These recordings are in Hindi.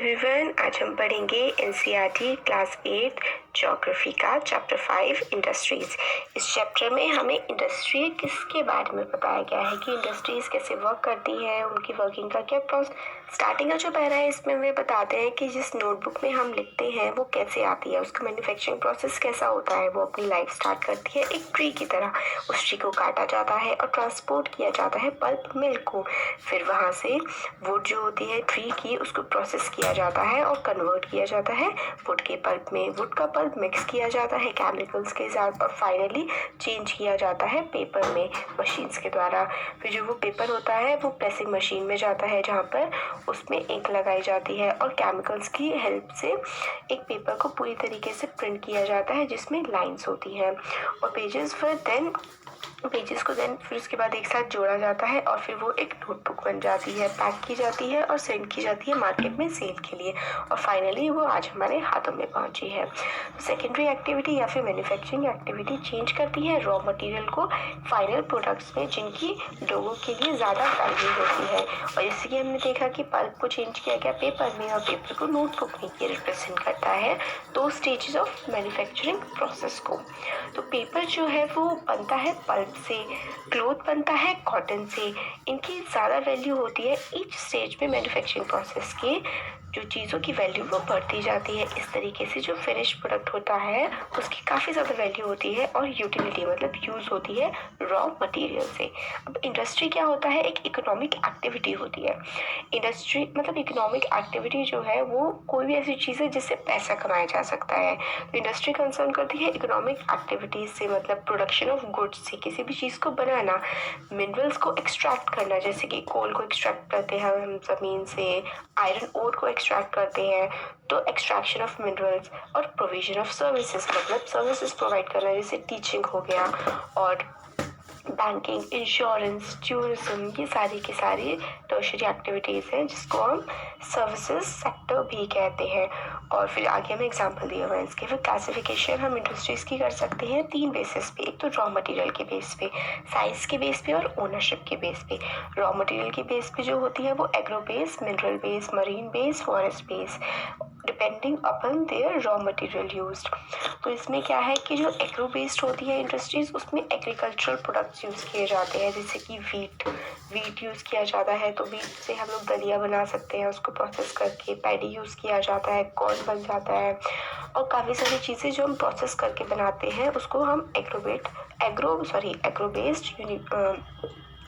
एवरीवन, आज हम पढ़ेंगे एनसीईआरटी क्लास 8 ज्योग्राफी का चैप्टर 5 इंडस्ट्रीज। इस चैप्टर में हमें इंडस्ट्री किसके बारे में बताया गया है कि इंडस्ट्रीज कैसे वर्क करती है, उनकी वर्किंग का क्या प्रोसेस। स्टार्टिंग का जो पैरा है इसमें वे बताते हैं कि जिस नोटबुक में हम लिखते हैं वो कैसे आती है, उसका मैन्युफैक्चरिंग प्रोसेस कैसा होता है। वो अपनी लाइफ स्टार्ट करती है एक ट्री की तरह। उस ट्री को काटा जाता है और ट्रांसपोर्ट किया जाता है पल्प मिल को। फिर वहाँ से वुड जो होती है ट्री की उसको प्रोसेस किया जाता है और कन्वर्ट किया जाता है वुड के पल्प में। वुड का पल्प मिक्स किया जाता है केमिकल्स के साथ और फाइनली चेंज किया जाता है पेपर में मशीन्स के द्वारा। फिर जो वो पेपर होता है वो प्रेसिंग मशीन में जाता है जहाँ पर उसमें इंक लगाई जाती है और केमिकल्स की हेल्प से एक पेपर को पूरी तरीके से प्रिंट किया जाता है जिसमें लाइंस होती हैं और पेजेस को फिर उसके बाद एक साथ जोड़ा जाता है और फिर वो एक नोटबुक बन जाती है, पैक की जाती है और सेंड की जाती है मार्केट में सेल के लिए और फाइनली वो आज हमारे हाथों में पहुंची है। सेकेंडरी एक्टिविटी या फिर मैन्युफैक्चरिंग एक्टिविटी चेंज करती है रॉ मटेरियल को फाइनल प्रोडक्ट्स में जिनकी लोगों के लिए ज़्यादा वैल्यू होती है। और जैसे कि हमने देखा कि पल्प को चेंज किया गया पेपर में और पेपर को नोटबुक में, ये रिप्रेजेंट करता है दो स्टेजेस ऑफ मैन्युफैक्चरिंग प्रोसेस को। तो पेपर जो है वो बनता है पल्प से, क्लोथ बनता है कॉटन से। इनकी ज़्यादा वैल्यू होती है ईच स्टेज में मैन्युफैक्चरिंग प्रोसेस के। जो चीज़ों की वैल्यू वो बढ़ती जाती है। इस तरीके से जो फिनिश प्रोडक्ट होता है उसकी काफ़ी ज़्यादा वैल्यू होती है और यूटिलिटी मतलब यूज़ होती है रॉ मटेरियल से। अब इंडस्ट्री क्या होता है, एक इकोनॉमिक एक्टिविटी होती है। इंडस्ट्री मतलब इकोनॉमिक एक्टिविटी जो है वो कोई भी ऐसी चीज़ है जिससे पैसा कमाया जा सकता है। तो इंडस्ट्री कंसर्न करती है इकोनॉमिक एक्टिविटीज से, मतलब प्रोडक्शन ऑफ गुड्स से, किसी भी चीज़ को बनाना, मिनरल्स को एक्सट्रैक्ट करना, जैसे कि कोल को एक्सट्रैक्ट करते हैं हम ज़मीन से, आयरन ओर को एक्सट्रैक्ट करते हैं तो एक्सट्रैक्शन ऑफ मिनरल्स, और प्रोविजन ऑफ सर्विसेज मतलब सर्विसेज प्रोवाइड करना जैसे टीचिंग हो गया और बैंकिंग, इंश्योरेंस, टूरिज्म, ये सारी की सारी टर्शरी एक्टिविटीज़ हैं जिसको हम सर्विसेज सेक्टर भी कहते हैं। और फिर आगे हमें एग्जांपल दिए हुए हैं इसके। फिर क्लासिफिकेशन हम इंडस्ट्रीज़ की कर सकते हैं 3 बेसिस पे। एक तो रॉ मटेरियल के बेस पे, साइज के बेस पे और ओनरशिप के बेस पे। रॉ मटेरियल के बेस पे जो होती है वो agro base, mineral base, marine base, forest base, depending upon their raw material used. तो इसमें क्या है कि जो एग्रो बेस्ड होती है इंडस्ट्रीज उसमें एग्रीकल्चरल प्रोडक्ट्स यूज़ किए जाते हैं, जैसे कि वीट यूज़ किया जाता है तो वीट से हम लोग दलिया बना सकते हैं उसको प्रोसेस करके। पैडी यूज़ किया जाता है, कॉर्न बन जाता है और काफ़ी सारी चीज़ें जो हम प्रोसेस करके बनाते हैं उसको हम एग्रो बेस्ड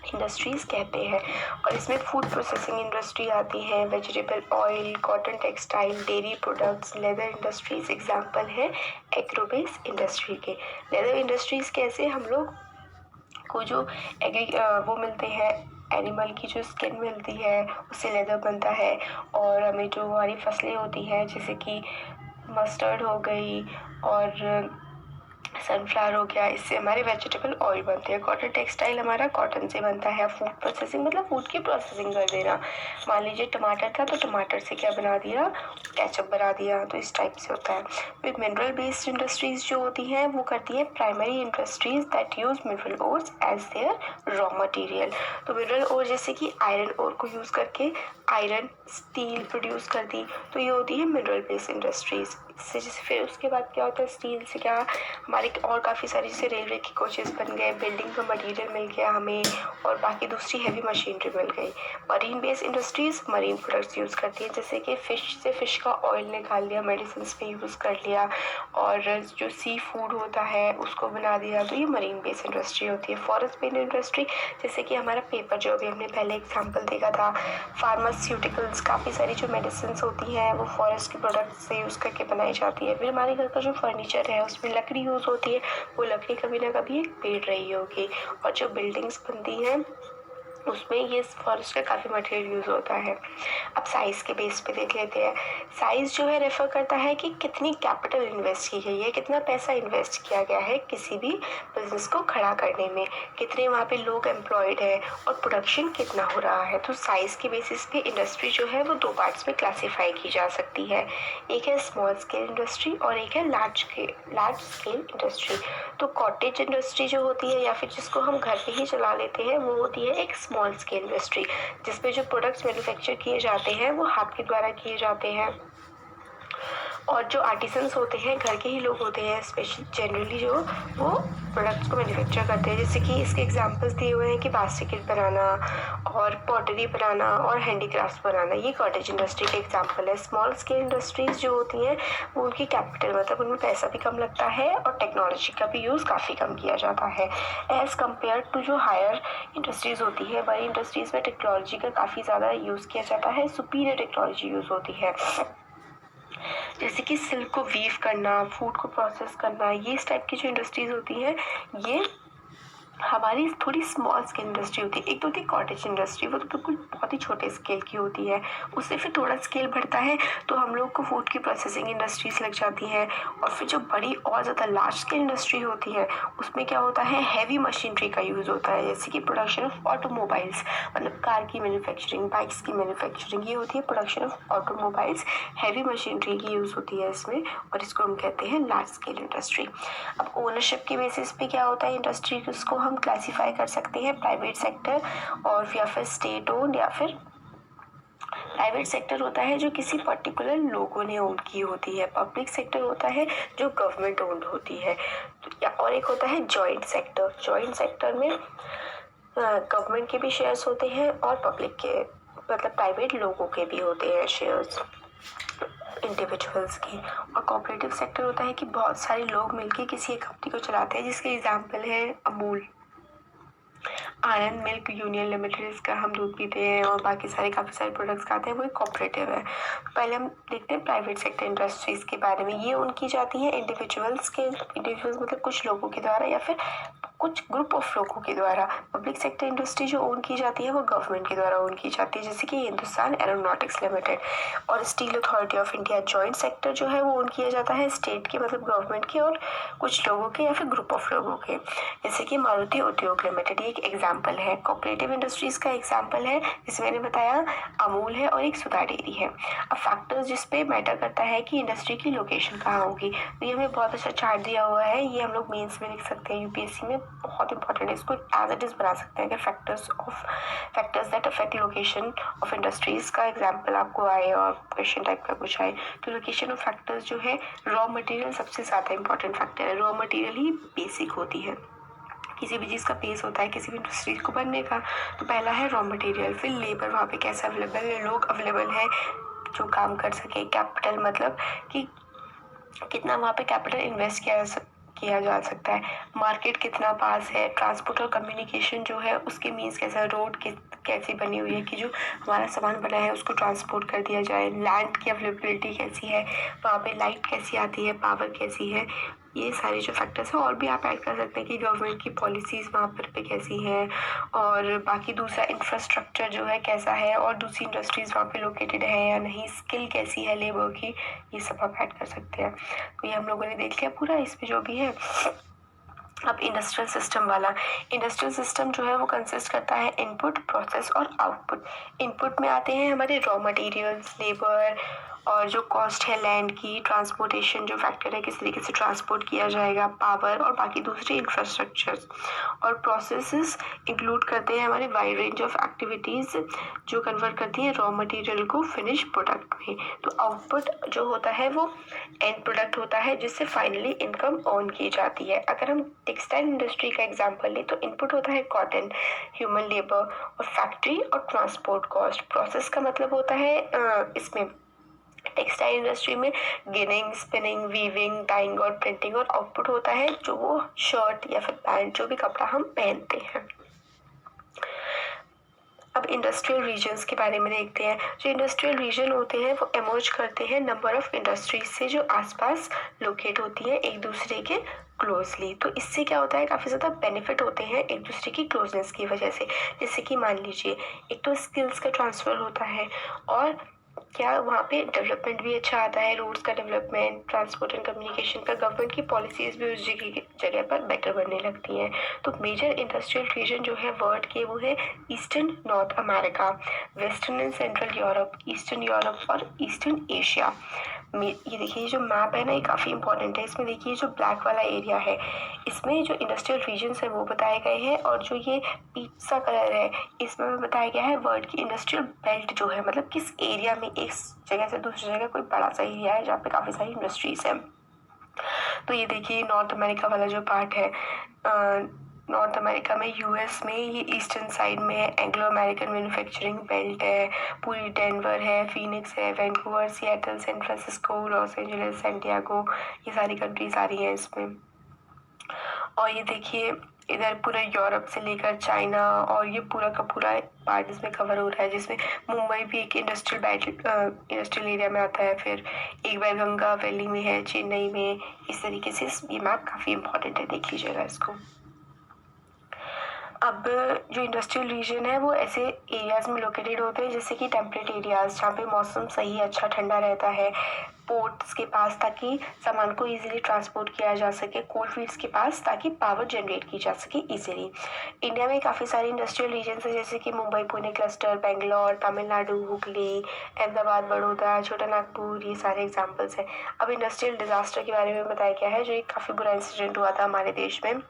इंडस्ट्रीज कहते हैं। और इसमें फूड प्रोसेसिंग इंडस्ट्री आती है, vegetable oil, cotton textile, dairy products, leather industries example है एग्रो बेस्ड इंडस्ट्री के। लेदर इंडस्ट्रीज कैसे, हम लोग को जो वो मिलते हैं एनिमल की जो स्किन मिलती है उससे लेदर बनता है। और हमें जो हमारी फसलें होती हैं जैसे कि मस्टर्ड हो गई और सनफ्लावर हो गया, इससे हमारे वेजिटेबल ऑयल बनते हैं। कॉटन टेक्सटाइल हमारा कॉटन से बनता है। फूड प्रोसेसिंग मतलब फूड की प्रोसेसिंग कर देना। मान लीजिए टमाटर था तो टमाटर से क्या बना दिया, केचप बना दिया, तो इस टाइप से होता है। फिर मिनरल बेस्ड इंडस्ट्रीज जो होती हैं वो करती है primary industries that use mineral ores as their raw material. तो मिनरल ओर जैसे कि आयरन ओर को यूज़ करके आयरन स्टील प्रोड्यूस कर दी, तो ये होती है मिनरल बेस्ड इंडस्ट्रीज। जैसे फिर उसके बाद क्या होता है, स्टील से क्या हमारे और काफ़ी सारी जैसे रेलवे के कोचेस बन गए, बिल्डिंग का मटेरियल मिल गया हमें और बाकी दूसरी हैवी मशीनरी मिल गई। Marine based industries marine products use करती है, जैसे कि फ़िश का ऑयल निकाल लिया, मेडिसिन पे यूज़ कर लिया और जो सी फूड होता है उसको बना दिया, तो ये मरीन बेस्ड इंडस्ट्री होती है। फॉरेस्ट बेस्ड इंडस्ट्री जैसे कि हमारा पेपर जो अभी हमने पहले एग्जाम्पल देखा था, फार्मास्यूटिकल्स, काफ़ी सारी जो मेडिसिन होती हैं वो फॉरेस्ट के प्रोडक्ट से यूज़ करके बनाई जाती है। फिर हमारे घर का जो फर्नीचर है उसमें लकड़ी यूज़ होती है, वो लकड़ी कभी ना कभी एक पेड़ रही होगी। और जो बिल्डिंग्स बनती हैं उसमें ये फॉरेस्ट का काफ़ी मटेरियल यूज़ होता है। अब साइज़ के बेस पे देख लेते हैं। साइज़ जो है रेफर करता है कि कितनी कैपिटल इन्वेस्ट की गई है, कितना पैसा इन्वेस्ट किया गया है किसी भी बिजनेस को खड़ा करने में, कितने वहाँ पे लोग एम्प्लॉयड है और प्रोडक्शन कितना हो रहा है। तो साइज़ के बेसिस पे इंडस्ट्री जो है वो 2 पार्ट्स में क्लासीफाई की जा सकती है। एक है स्मॉल स्केल इंडस्ट्री और एक है लार्ज स्केल इंडस्ट्री। तो कॉटेज इंडस्ट्री जो होती है या फिर जिसको हम घर पे ही चला लेते हैं वो होती है एक स्मॉल स्केल इंडस्ट्री, जिसमें जो प्रोडक्ट्स मैन्युफैक्चर किए जाते हैं वो हाथ के द्वारा किए जाते हैं और जो आर्टिसंस होते हैं घर के ही लोग होते हैं स्पेशली जनरली जो वो प्रोडक्ट्स को मैन्युफैक्चर करते हैं। जैसे कि इसके एग्जांपल्स दिए हुए हैं कि बास्केट बनाना और पॉटरी बनाना और हैंडीक्राफ्ट बनाना, ये कॉटेज इंडस्ट्री के एग्जांपल है। स्मॉल स्केल इंडस्ट्रीज जो होती हैं वो उनकी कैपिटल मतलब उनमें पैसा भी कम लगता है और टेक्नोलॉजी का भी यूज़ काफ़ी कम किया जाता है एज़ कम्पेयर टू जो हायर इंडस्ट्रीज़ होती है। बड़ी इंडस्ट्रीज़ में टेक्नोलॉजी का काफ़ी ज़्यादा यूज़ किया जाता है, सुपीरियर टेक्नोलॉजी यूज़ होती है। जैसे कि सिल्क को वीव करना, फूड को प्रोसेस करना, ये इस टाइप की जो इंडस्ट्रीज होती हैं ये हमारी थोड़ी स्मॉल स्केल इंडस्ट्री होती है। एक तो होती है कॉटेज इंडस्ट्री, वो तो बिल्कुल बहुत ही छोटे स्केल की होती है। उससे फिर थोड़ा स्केल बढ़ता है तो हम लोग को फूड की प्रोसेसिंग इंडस्ट्रीज लग जाती हैं और फिर जो बड़ी और ज़्यादा लार्ज स्केल इंडस्ट्री होती है उसमें क्या होता है हैवी मशीनरी का यूज़ होता है। जैसे कि प्रोडक्शन ऑफ ऑटोमोबाइल्स मतलब कार की मैन्युफैक्चरिंग, बाइक्स की मैन्युफैक्चरिंग, ये होती है production of automobiles. Heavy machinery की यूज़ होती है इसमें और इसको हम कहते हैं लार्ज स्केल इंडस्ट्री। अब ओनरशिप के बेसिस पे क्या होता है इंडस्ट्री, उसको हम क्लासीफाई कर सकते हैं प्राइवेट सेक्टर और या फिर स्टेट ओन्ड या फिर प्राइवेट सेक्टर होता है जो किसी पर्टिकुलर लोगों ने ओन की होती है, पब्लिक सेक्टर होता है जो गवर्नमेंट ओन्ड होती है और एक होता है जॉइंट सेक्टर। जॉइंट सेक्टर में गवर्नमेंट के भी शेयर्स होते हैं और पब्लिक के मतलब प्राइवेट लोगों के भी होते हैं शेयर्स इंडिविजुअल्स की। और कोऑपरेटिव सेक्टर होता है कि बहुत सारे लोग मिलकर किसी एक कंपनी को चलाते हैं, जिसके एग्जांपल है अमूल, आनंद मिल्क यूनियन लिमिटेड, इसका हम दूध पीते हैं और बाकी सारे काफ़ी सारे प्रोडक्ट्स खाते हैं, वो एक कोऑपरेटिव है। तो पहले हम देखते हैं प्राइवेट सेक्टर इंडस्ट्रीज़ के बारे में। ये उनकी जाती हैं इंडिविजुअल्स मतलब कुछ लोगों के द्वारा या फिर कुछ ग्रुप ऑफ लोगों के द्वारा। पब्लिक सेक्टर इंडस्ट्री जो ओन की जाती है वो गवर्नमेंट के द्वारा ओन की जाती है, जैसे कि हिंदुस्तान एरोनॉटिक्स लिमिटेड और steel authority of India. Joint sector जो है वो ओन किया जाता है स्टेट के मतलब गवर्नमेंट के और कुछ लोगों के या फिर ग्रुप ऑफ लोगों के, जैसे कि मारुति उद्योग लिमिटेड, ये एक एग्जाम्पल है। कोऑपरेटिव इंडस्ट्रीज का एग्जाम्पल है जिसमें मैंने बताया अमूल है और एक सुधा डेयरी है। अब फैक्टर्स जिसपे मैटर करता है कि इंडस्ट्री की लोकेशन कहाँ होगी, तो ये हमें बहुत अच्छा चार्ट दिया हुआ है, ये हम लोग मेंस में लिख सकते हैं, यूपीएससी में बहुत इंपॉर्टेंट है, इसको एज इट इज बना सकते हैं। अगर factors that affect location of industries का एग्जाम्पल आपको आए और क्वेश्चन टाइप का कुछ आए तो लोकेशन ऑफ फैक्टर्स जो है रॉ मटेरियल सबसे ज़्यादा इंपॉर्टेंट फैक्टर है। रॉ मटेरियल ही बेसिक होती है, किसी भी चीज़ का बेस होता है किसी भी इंडस्ट्री को बनने का। तो पहला है रॉ मटेरियल, फिर लेबर वहाँ पे कैसा अवेलेबल है, लोग अवेलेबल है जो काम कर सके, कैपिटल मतलब कि कितना वहाँ पे कैपिटल इन्वेस्ट किया जा सकता है, मार्केट कितना पास है, ट्रांसपोर्ट और कम्युनिकेशन जो है उसके मीन्स कैसा, रोड कैसी बनी हुई है कि जो हमारा सामान बना है उसको ट्रांसपोर्ट कर दिया जाए, लैंड की अवेलेबिलिटी कैसी है, वहाँ पे लाइट कैसी आती है, पावर कैसी है, ये सारे जो फैक्टर्स हैं। और भी आप ऐड कर सकते हैं कि गवर्नमेंट की पॉलिसीज़ वहाँ पर पे कैसी है और बाकी दूसरा इंफ्रास्ट्रक्चर जो है कैसा है और दूसरी इंडस्ट्रीज़ वहाँ पे लोकेटेड है या नहीं, स्किल कैसी है लेबर की, ये सब आप ऐड कर सकते हैं। तो ये हम लोगों ने देख लिया पूरा, इसमें जो भी है। अब इंडस्ट्रियल सिस्टम वाला, इंडस्ट्रियल सिस्टम जो है वो कंसिस्ट करता है इनपुट, प्रोसेस और आउटपुट। इनपुट में आते हैं हमारे रॉ मटेरियल्स, लेबर और जो कॉस्ट है लैंड की, ट्रांसपोर्टेशन जो फैक्टर है किस तरीके से ट्रांसपोर्ट किया जाएगा, पावर और बाकी दूसरे इंफ्रास्ट्रक्चर्स। और प्रोसेसेस इंक्लूड करते हैं हमारे वाइड रेंज ऑफ एक्टिविटीज़ जो कन्वर्ट करती हैं रॉ मटेरियल को फिनिश प्रोडक्ट में। तो आउटपुट जो होता है वो एंड प्रोडक्ट होता है जिससे फाइनली इनकम अर्न की जाती है। अगर हम टेक्सटाइल इंडस्ट्री का एग्जांपल लें तो इनपुट होता है कॉटन, ह्यूमन लेबर और फैक्ट्री और ट्रांसपोर्ट कॉस्ट। प्रोसेस का मतलब होता है इसमें टेक्सटाइल इंडस्ट्री में गिनिंग, स्पिनिंग, वीविंग, डाइंग और प्रिंटिंग। और आउटपुट होता है जो वो शर्ट या फिर पैंट जो भी कपड़ा हम पहनते हैं। अब इंडस्ट्रियल रीजन्स के बारे में देखते हैं। जो इंडस्ट्रियल रीजन होते हैं वो एमर्ज करते हैं नंबर ऑफ इंडस्ट्रीज से जो आसपास लोकेट होती है एक दूसरे के क्लोजली। तो इससे क्या होता है काफ़ी ज़्यादा बेनिफिट होते हैं एक दूसरे की क्लोजनेस की वजह से। जैसे कि मान लीजिए एक तो स्किल्स का ट्रांसफ़र होता है और क्या वहाँ पे डेवलपमेंट भी अच्छा आता है, रोड्स का डेवलपमेंट, ट्रांसपोर्ट एंड कम्युनिकेशन का, गवर्नमेंट की पॉलिसीज भी उस जगह पर बेटर बनने लगती हैं। तो मेजर इंडस्ट्रियल रीजन जो है वर्ल्ड के वो है eastern north America, western and central Europe, eastern Europe और ईस्टर्न एशिया। ये देखिए ये जो मैप है ना ये काफ़ी इंपॉर्टेंट है। इसमें देखिए जो ब्लैक वाला एरिया है इसमें जो इंडस्ट्रियल रीजन्स है वो बताए गए हैं, और जो ये पीच सा कलर है इसमें बताया गया है वर्ल्ड की इंडस्ट्रियल बेल्ट जो है, मतलब किस एरिया में एक जगह से दूसरी जगह कोई बड़ा सा एरिया है जहाँ पे काफ़ी सारी इंडस्ट्रीज है। तो ये देखिए नॉर्थ अमेरिका वाला जो पार्ट है, नॉर्थ अमेरिका में यूएस में ये ईस्टर्न साइड में है, एंग्लो अमेरिकन मैन्युफैक्चरिंग बेल्ट है, पूरी डेनवर है, फीनिक्स है, Vancouver, Seattle, San Francisco, Los Angeles, Santiago, ये सारी कंट्रीज आ रही हैं इसमें। और ये देखिए इधर पूरा यूरोप से लेकर चाइना और ये पूरा का पूरा पार्ट इसमें कवर हो रहा है, जिसमें मुंबई भी एक इंडस्ट्रियल एरिया में आता है, फिर एक बार गंगा वैली में है, चेन्नई में। इस तरीके से ये मैप काफ़ी इंपॉर्टेंट है, देख लीजिएगा इसको। अब जो इंडस्ट्रियल रीजन है वो ऐसे एरियाज में लोकेटेड होते हैं जैसे कि टेम्परेट एरियाज जहाँ पे मौसम सही अच्छा ठंडा रहता है, पोर्ट्स के पास ताकि सामान को इजीली ट्रांसपोर्ट किया जा सके, कोल फील्ड्स के पास ताकि पावर जनरेट की जा सके इजीली। इंडिया में काफ़ी सारे इंडस्ट्रियल रीजन है जैसे कि मुंबई पुणे क्लस्टर, बेंगलोर, तमिलनाडु, हुगली, अहमदाबाद, बड़ौदा, छोटा नागपुर, ये सारे एग्जाम्पल्स हैं। अब इंडस्ट्रियल डिजास्टर के बारे में बताया गया है जो एक काफ़ी बुरा इंसिडेंट हुआ था हमारे देश में।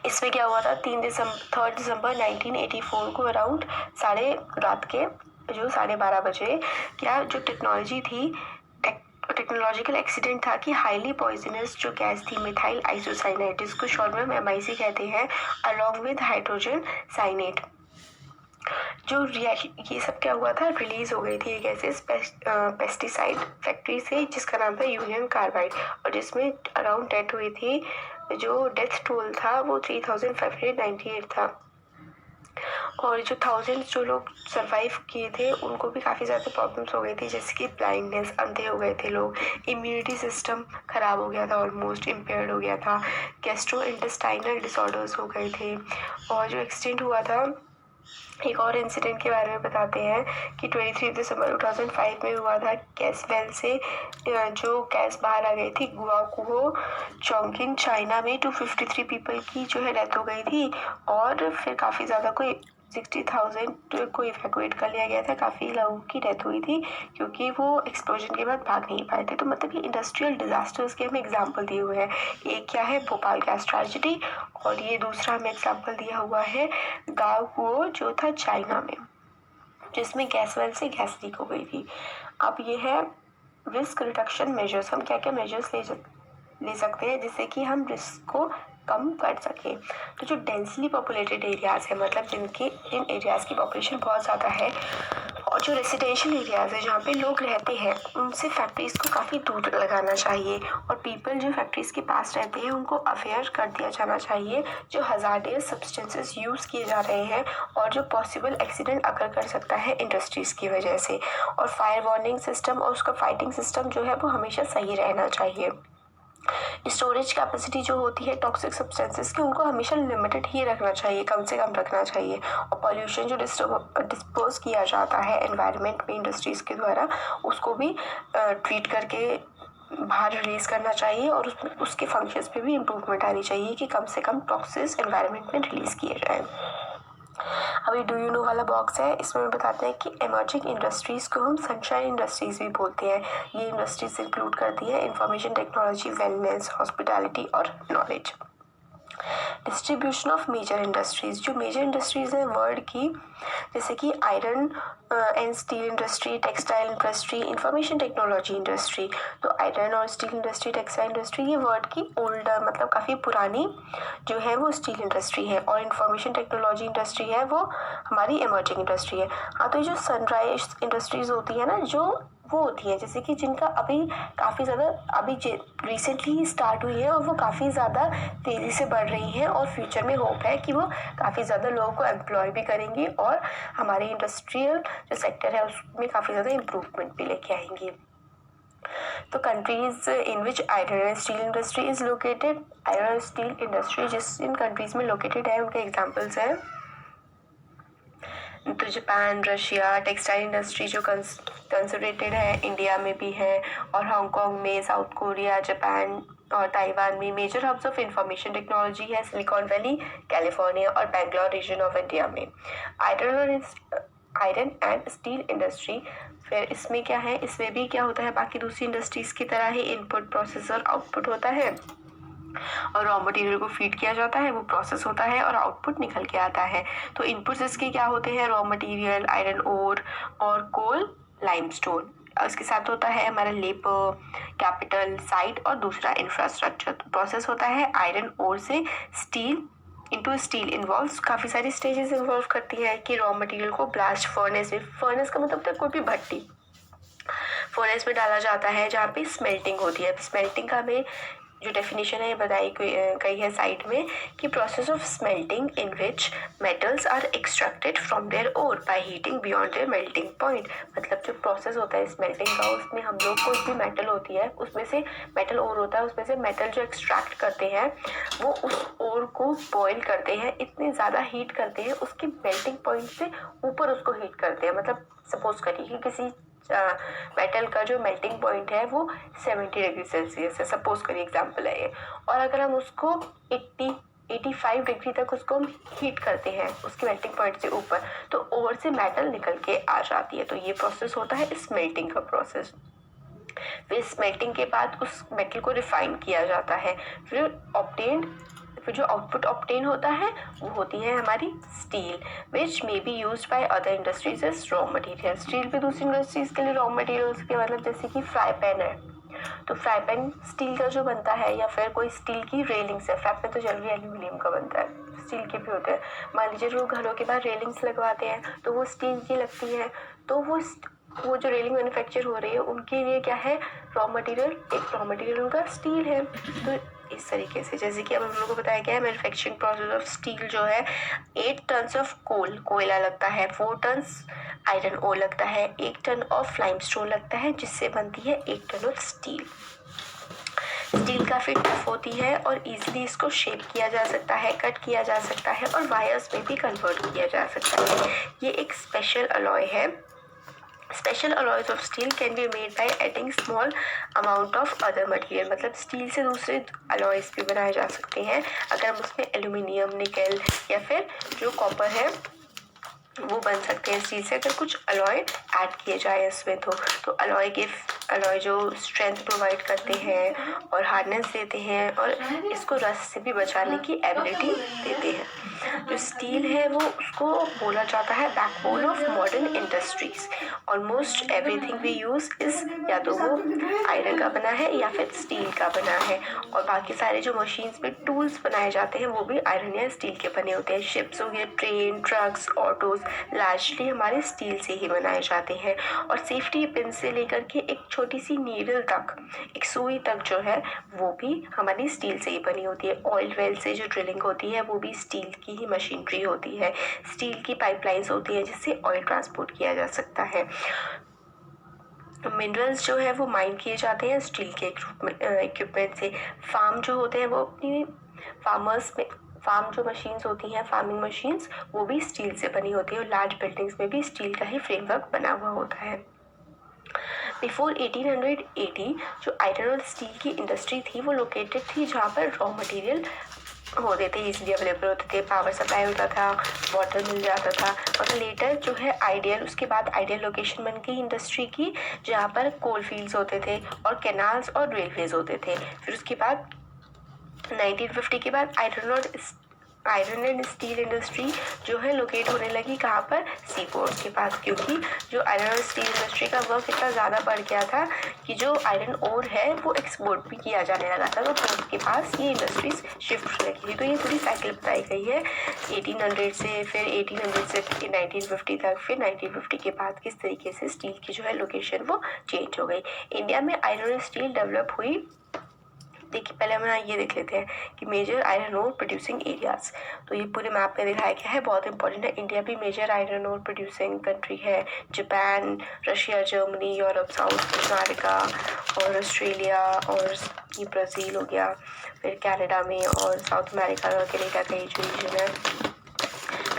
इसमें क्या हुआ था 3 दिसंबर 1984 को अराउंड रात के जो 12:30 बजे क्या जो टेक्नोलॉजी थी टेक्नोलॉजिकल एक्सीडेंट था कि हाईली पॉइजनस जो गैस थी मिथाइल आइसोसाइनेट, जिसको शॉर्ट में MIC कहते हैं, अलॉन्ग विद हाइड्रोजन साइनेट, जो ये सब क्या हुआ था रिलीज हो गई थी ये गैसेस पेस्टिसाइड फैक्ट्री से जिसका नाम था यूनियन कार्बाइड, और जिसमें अराउंड डेथ हुई थी, जो डेथ टोल था वो 3598 था। और जो थाउजेंड्स जो लोग सरवाइव किए थे उनको भी काफ़ी ज़्यादा प्रॉब्लम्स हो गई थी, जैसे कि ब्लाइंडनेस, अंधे हो गए थे लोग, इम्यूनिटी सिस्टम ख़राब हो गया था, ऑलमोस्ट इम्पेयर्ड हो गया था, गैस्ट्रो इंटेस्टाइनल डिसऑर्डर्स हो गए थे। और जो एक्सीडेंट हुआ था एक और इंसिडेंट के बारे में बताते हैं कि 23 दिसंबर 2005 में हुआ था, गैस वेल से जो गैस बाहर आ गई थी गुआकुहो चोंगकिन चाइना में 253 पीपल की जो है डेथ हो गई थी, और फिर काफ़ी ज़्यादा कोई 60,000 को इवैक्यूएट कर लिया गया था, काफ़ी लोगों की डेथ हुई थी क्योंकि वो एक्सप्लोजन के बाद भाग नहीं पाए थे। तो मतलब ये इंडस्ट्रियल डिजास्टर्स के हमें एग्जाम्पल दिए हुए हैं। एक क्या है भोपाल गैस ट्रेजिडी, और ये दूसरा हमें एग्जाम्पल दिया हुआ है गाओकुओ जो था चाइना में, जिसमें गैस वेल से गैस लीक हो गई थी। अब ये है रिस्क रिडक्शन मेजर्स, हम क्या क्या मेजर्स ले सकते हैं जिससे कि हम रिस्क को कम कर सकें। तो जो डेंसली पॉपुलेटेड एरियाज़ है, मतलब जिन एरियाज़ की पॉपुलेशन बहुत ज़्यादा है, और जो रेसिडेंशियल एरियाज़ है जहाँ पे लोग रहते हैं, उनसे फैक्ट्रीज़ को काफ़ी दूर लगाना चाहिए, और पीपल जो फैक्ट्रीज़ के पास रहते हैं उनको अवेयर कर दिया जाना चाहिए जो हज़ार्डियस सब्सटेंसेस यूज़ किए जा रहे हैं और जो पॉसिबल एक्सीडेंट अगर कर सकता है इंडस्ट्रीज़ की वजह से। और फायर वार्निंग सिस्टम और उसका फाइटिंग सिस्टम जो है वो हमेशा सही रहना चाहिए। स्टोरेज कैपेसिटी जो होती है टॉक्सिक सब्सटेंसेस की, उनको हमेशा लिमिटेड ही रखना चाहिए, कम से कम रखना चाहिए। और पॉल्यूशन जो डिस्पोज किया जाता है एनवायरनमेंट में इंडस्ट्रीज़ के द्वारा, उसको भी ट्रीट करके बाहर रिलीज करना चाहिए, और उसके फंक्शंस पे भी इम्प्रूवमेंट आनी चाहिए कि कम से कम टॉक्सिस एनवायरनमेंट में रिलीज किए जाए। अभी डू यू नो वाला बॉक्स है, इसमें बताते हैं कि एमर्जिंग इंडस्ट्रीज़ को हम सनशाइन इंडस्ट्रीज़ भी बोलते हैं। ये इंडस्ट्रीज इंक्लूड करती है इंफॉर्मेशन टेक्नोलॉजी, वेलनेस, हॉस्पिटैलिटी और knowledge. Distribution of major industries, जो मेजर इंडस्ट्रीज़ हैं वर्ल्ड की, जैसे कि iron and steel industry, textile industry, information technology industry. तो आयरन और स्टील इंडस्ट्री, टेक्सटाइल इंडस्ट्री, ये वर्ल्ड की ओल्डर मतलब काफ़ी पुरानी जो है वो स्टील इंडस्ट्री है, और इंफॉर्मेशन टेक्नोलॉजी इंडस्ट्री है वो हमारी इमर्जिंग इंडस्ट्री है। हाँ, तो ये जो सनराइज इंडस्ट्रीज़ होती है ना, जो वो होती है जैसे कि जिनका अभी काफ़ी ज़्यादा अभी रिसेंटली ही स्टार्ट हुई है, और वो काफ़ी ज़्यादा तेज़ी से बढ़ रही हैं, और फ्यूचर में होप है कि वो काफ़ी ज़्यादा लोगों को एम्प्लॉय भी करेंगी, और हमारे इंडस्ट्रियल जो सेक्टर है उसमें काफ़ी ज़्यादा इम्प्रूवमेंट भी लेके आएंगी। तो countries in which iron and steel industry is located, iron and steel industry जिन कंट्रीज में लोकेटेड है उनके एग्जाम्पल्स हैं तो जापान, रशिया, टेक्सटाइल इंडस्ट्री जो कंसोलिडेटेड है इंडिया में भी है, और हांगकांग में, साउथ कोरिया, जापान और ताइवान में major hubs of information technology है सिलिकॉन वैली, कैलिफोर्निया और बैंगलोर रीजन ऑफ इंडिया में। आयरन एंड स्टील इंडस्ट्री, फिर इसमें क्या है, इसमें भी क्या होता है, बाकी दूसरी इंडस्ट्रीज की तरह ही इनपुट, प्रोसेस और आउटपुट होता है, और रॉ मटेरियल को फीड किया जाता है, वो प्रोसेस होता है और आउटपुट निकल के आता है। तो इनपुट्स इसके क्या होते हैं, रॉ मटेरियल, आयरन ओर और कोल, लाइमस्टोन। उसके साथ होता है हमारा लेबर, कैपिटल, साइट और दूसरा इंफ्रास्ट्रक्चर। तो प्रोसेस होता है आयरन ओर से स्टील इनटू स्टील इन्वॉल्व काफ़ी सारी स्टेजेस इन्वॉल्व करती है कि रॉ मटेरियल को ब्लास्ट फर्नेस में, फर्नेस का मतलब कोई भी भट्टी, फर्नेस में डाला जाता है जहाँ पे स्मेल्टिंग होती है। स्मेल्टिंग का हमें जो डेफिनेशन है बताई गई है साइट में कि process of smelting in which metals are extracted from their ore by heating beyond their melting point. मतलब जो प्रोसेस होता है स्मेल्टिंग का, उसमें हम लोग कोई भी मेटल होती है उसमें से मेटल ओर होता है, उसमें से मेटल जो एक्सट्रैक्ट करते हैं वो उस ओर को बॉयल करते हैं, इतनी ज़्यादा हीट करते हैं, उसके मेल्टिंग पॉइंट से ऊपर उसको हीट करते हैं। मतलब सपोज करिए कि किसी मेटल का जो मेल्टिंग पॉइंट है वो 70 डिग्री सेल्सियस है, सपोज करिए एग्जांपल है ये, और अगर हम उसको 85 डिग्री तक उसको हम हीट करते हैं उसके मेल्टिंग पॉइंट से ऊपर, तो ओवर से मेटल निकल के आ जाती है। तो ये प्रोसेस होता है स्मेल्टिंग का प्रोसेस। फिर स्मेल्टिंग के बाद उस मेटल को रिफाइन किया जाता है, फिर जो आउटपुट ऑब्टेन होता है वो होती है हमारी steel, which may be used by other industries as raw material. Steel भी दूसरी इंडस्ट्रीज के लिए रॉ मटेरियल्स के, मतलब जैसे कि फ्राई पैन है, तो फ्राई पैन स्टील का जो बनता है, या फिर कोई स्टील की रेलिंग्स है, फ्राई पैन तो जनरली एल्यूमिनियम का बनता है, स्टील के भी होते हैं। मान लीजिए जो घरों के बाहर रेलिंग्स लगवाते हैं तो वो स्टील की लगती है, तो वो जो रेलिंग मैन्युफैक्चर हो रही है उनके लिए क्या है, रॉ मटेरियल, एक रॉ मटेरियल उनका स्टील है। तो इस तरीके से, जैसे कि अब हम लोगों को बताया गया है मैन्युफैक्चरिंग प्रोसेस ऑफ स्टील जो है, 8 टन्स ऑफ कोयला लगता है, 4 टन्स आयरन ओर लगता है, 1 टन ऑफ लाइमस्टोन लगता है, जिससे बनती है 1 टन ऑफ स्टील। स्टील काफ़ी टफ होती है और इजीली इसको शेप किया जा सकता है, कट किया जा सकता है और वायर्स में भी कन्वर्ट किया जा सकता है। ये एक स्पेशल अलॉय है। Special alloys of steel can be made by adding small amount of other material. मतलब स्टील से दूसरे अलॉयज भी बनाए जा सकते हैं अगर हम उसमें एल्यूमिनियम, निकल या फिर जो कॉपर है वो बन सकते हैं स्टील से, अगर कुछ अलॉय ऐड किए जाए इसमें। तो अलॉय जो स्ट्रेंथ प्रोवाइड करते हैं और हार्डनेस देते हैं और इसको रस्ट से भी बचाने की एबिलिटी देते हैं। जो स्टील है वो उसको बोला जाता है backbone of modern industries. Almost everything we use is या तो वो आयरन का बना है या फिर स्टील का बना है, और बाकी सारे जो मशीन्स में टूल्स बनाए जाते हैं वो भी आयरन या स्टील के बने होते हैं। शिप्स हो गए, ट्रेन, ट्रक्स, ऑटोज लार्जली हमारे स्टील से ही बनाए जाते हैं। और सेफ्टी पिन से लेकर के एक छोटी सी नीडल तक, एक सुई तक जो है वो भी हमारी स्टील से ही बनी होती है। ऑयल वेल से जो ड्रिलिंग होती है वो भी स्टील की ही मशीनरी होती है। स्टील की पाइपलाइंस होती है जिससे ऑयल ट्रांसपोर्ट किया जा सकता है। मिनरल्स जो है वो माइन किए जाते हैं स्टील के इक्विपमेंट से। फार्म जो होते हैं वो अपनी फार्म जो मशीन्स होती हैं, फार्मिंग मशीन्स, वो भी स्टील से बनी होती है, और लार्ज बिल्डिंग्स में भी स्टील का ही फ्रेमवर्क बना हुआ होता है। बिफोर 1880 जो आयरन और स्टील की इंडस्ट्री थी वो लोकेटेड थी जहाँ पर रॉ मटेरियल होते थे, इजीली अवेलेबल होते थे, पावर सप्लाई होता था, वाटर मिल जाता था। और लेटर जो है उसके बाद आइडियल लोकेशन बन गई इंडस्ट्री की, जहाँ पर कोल फील्ड्स होते थे और कैनाल्स और रेलवेज होते थे। फिर उसके बाद 1950 के बाद आयरन एंड स्टील इंडस्ट्री जो है लोकेट होने लगी कहाँ पर, सी पोर्ट्स के पास, क्योंकि जो आयरन और स्टील इंडस्ट्री का वर्क इतना ज़्यादा बढ़ गया था कि जो आयरन ओर है वो एक्सपोर्ट भी किया जाने लगा था, तो पोर्ट के पास ये इंडस्ट्रीज शिफ्ट होने लगी थी। तो ये पूरी साइकिल बताई गई है 1800 से, फिर 1800 से 1950 तक, फिर 1950 के बाद किस तरीके से स्टील की जो है लोकेशन वो चेंज हो गई। इंडिया में आयरन और स्टील डेवलप हुई। देखिए पहले हम ये देख लेते हैं कि major iron ore producing areas. तो ये पूरे मैप में दिखाया गया है, बहुत इंपॉर्टेंट है। इंडिया भी major iron ore producing country है। Japan, Russia, Germany, Europe, South America और ऑस्ट्रेलिया, और ये ब्राज़ील हो गया, फिर कनाडा में, और साउथ अमेरिका और कनाडा का ये जो रीजन है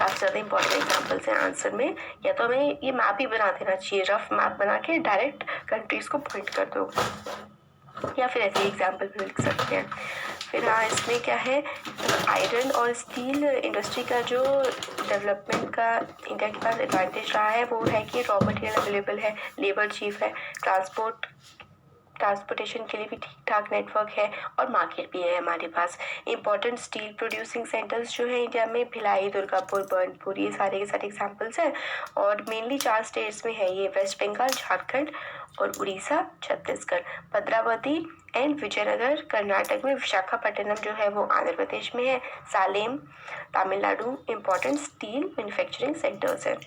काफ़ी ज़्यादा इंपॉर्टेंट एग्जाम्पल्स हैं आंसर में। या तो हमें ये मैप ही बना देना चाहिए, रफ मैप बना के डायरेक्ट कंट्रीज़ को पॉइंट कर दो, या फिर ऐसे एग्जाम्पल भी लिख सकते हैं। फिर हाँ, इसमें क्या है, आयरन और स्टील इंडस्ट्री का जो डेवलपमेंट का इंडिया के पास एडवांटेज रहा है वो है कि रॉ मटेरियल अवेलेबल है, लेबर चीप है, ट्रांसपोर्टेशन के लिए भी ठीक ठाक नेटवर्क है और मार्केट भी है हमारे पास। इंपॉर्टेंट स्टील प्रोड्यूसिंग सेंटर्स जो है इंडिया में, भिलाई, दुर्गापुर, बर्नपुर, ये सारे के सारे एग्जाम्पल्स हैं। और मेनली 4 स्टेट्स में है ये, वेस्ट बंगाल, झारखंड और उड़ीसा, छत्तीसगढ़। भद्रावती एंड विजयनगर कर्नाटक में, विशाखापट्टनम जो है वो आंध्र प्रदेश में है, Salem Tamil Nadu important steel manufacturing centres है।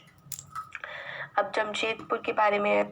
अब जमशेदपुर के बारे में